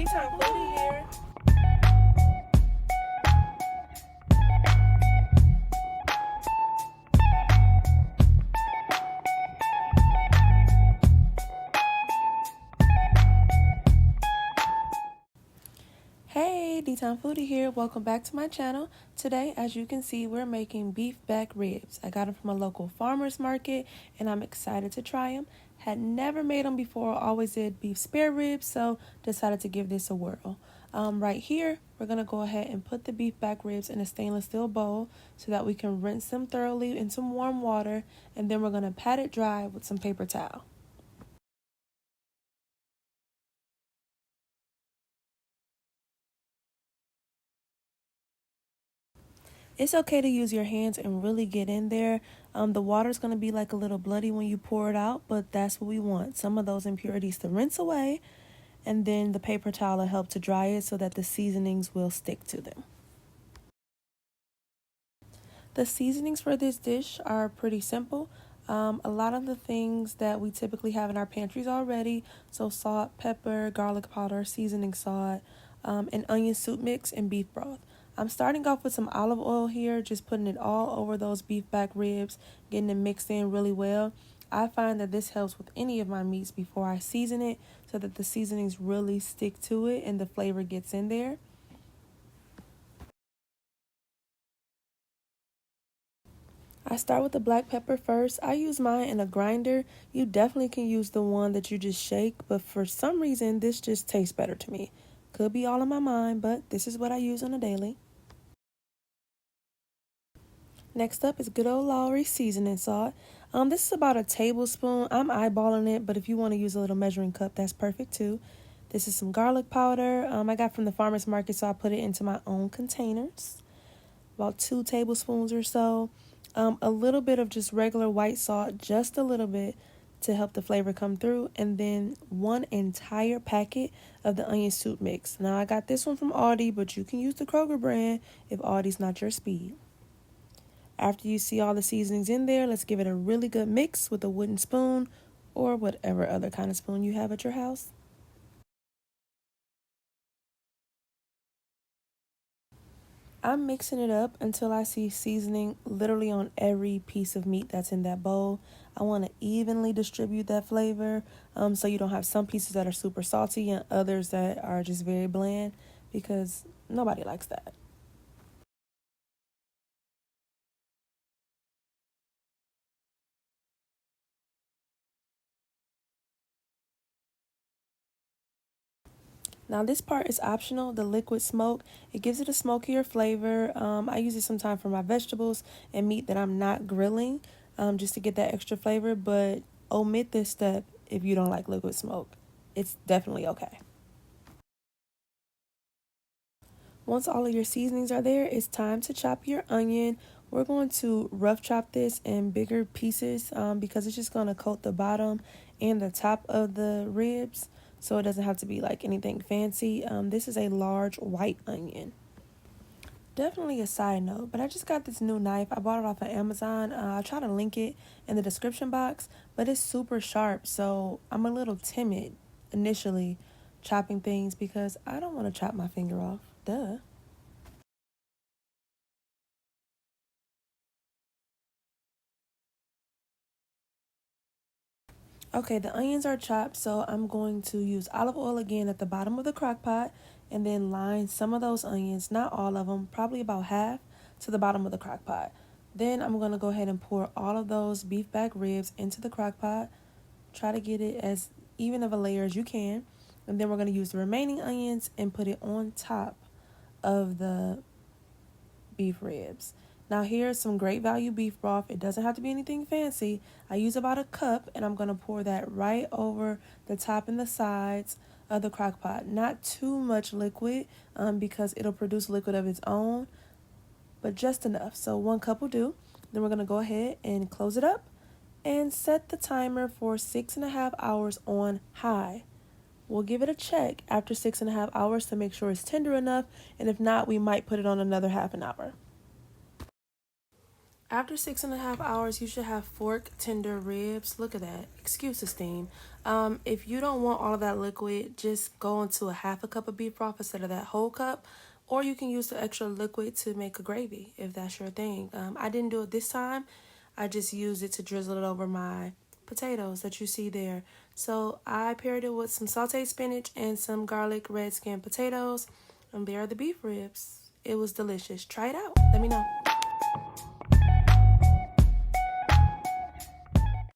D-Time Foodie here. Hey, D-Time Foodie here. Welcome back to my channel. Today, as you can see, we're making beef back ribs. I got them from a local farmer's market, and I'm excited to try them. Had never made them before, always did beef spare ribs, so decided to give this a whirl. Right here, we're going to go ahead and put the beef back ribs in a stainless steel bowl so that we can rinse them thoroughly in some warm water, and then we're going to pat it dry with some paper towel. It's okay to use your hands and really get in there. The water's going to be like a little bloody when you pour it out, but that's what we want. Some of those impurities to rinse away, and then the paper towel will help to dry it so that the seasonings will stick to them. The seasonings for this dish are pretty simple. A lot of the things that we typically have in our pantries already, so salt, pepper, garlic powder, seasoning salt, and onion soup mix, and beef broth. I'm starting off with some olive oil here, just putting it all over those beef back ribs, getting it mixed in really well. I find that this helps with any of my meats before I season it so that the seasonings really stick to it and the flavor gets in there. I start with the black pepper first. I use mine in a grinder. You definitely can use the one that you just shake, but for some reason, this just tastes better to me. Could be all in my mind, but this is what I use on a daily. Next up is good old Lawry seasoning salt. This is about a tablespoon. I'm eyeballing it, but if you want to use a little measuring cup, that's perfect too. This is some garlic powder. I got from the farmer's market, so I put it into my own containers. About 2 tablespoons or so. A little bit of just regular white salt, just a little bit to help the flavor come through, and then 1 entire packet of the onion soup mix. Now, I got this one from Aldi, but you can use the Kroger brand if Aldi's not your speed. After you see all the seasonings in there, let's give it a really good mix with a wooden spoon or whatever other kind of spoon you have at your house. I'm mixing it up until I see seasoning literally on every piece of meat that's in that bowl. I want to evenly distribute that flavor, so you don't have some pieces that are super salty and others that are just very bland, because nobody likes that. Now this part is optional, the liquid smoke. It gives it a smokier flavor. I use it sometimes for my vegetables and meat that I'm not grilling, just to get that extra flavor, but omit this step if you don't like liquid smoke. It's definitely okay. Once all of your seasonings are there, it's time to chop your onion. We're going to rough chop this in bigger pieces because it's just going to coat the bottom and the top of the ribs, so it doesn't have to be like anything fancy. This is a large white onion. Definitely a side note, but I just got this new knife. I bought it off of Amazon. I'll try to link it in the description box, but it's super sharp, so I'm a little timid initially chopping things because I don't want to chop my finger off. Duh. Okay, the onions are chopped, so I'm going to use olive oil again at the bottom of the crock pot and then line some of those onions, not all of them, probably about half, to the bottom of the crock pot. Then I'm going to go ahead and pour all of those beef back ribs into the crock pot. Try to get it as even of a layer as you can. And then we're going to use the remaining onions and put it on top of the beef ribs. Now here's some great value beef broth. It doesn't have to be anything fancy. I use about a cup, and I'm going to pour that right over the top and the sides of the crock pot. Not too much liquid because it'll produce liquid of its own, but just enough. So 1 cup will do. Then we're going to go ahead and close it up and set the timer for 6.5 hours on high. We'll give it a check after 6.5 hours to make sure it's tender enough, and if not, we might put it on another half an hour. After 6.5 hours, you should have fork tender ribs. Look at that. Excuse the steam. If you don't want all of that liquid, just go into a half a cup of beef broth instead of that whole cup. Or you can use the extra liquid to make a gravy if that's your thing. I didn't do it this time. I just used it to drizzle it over my potatoes that you see there. So I paired it with some sauteed spinach and some garlic red skin potatoes. And there are the beef ribs. It was delicious. Try it out. Let me know.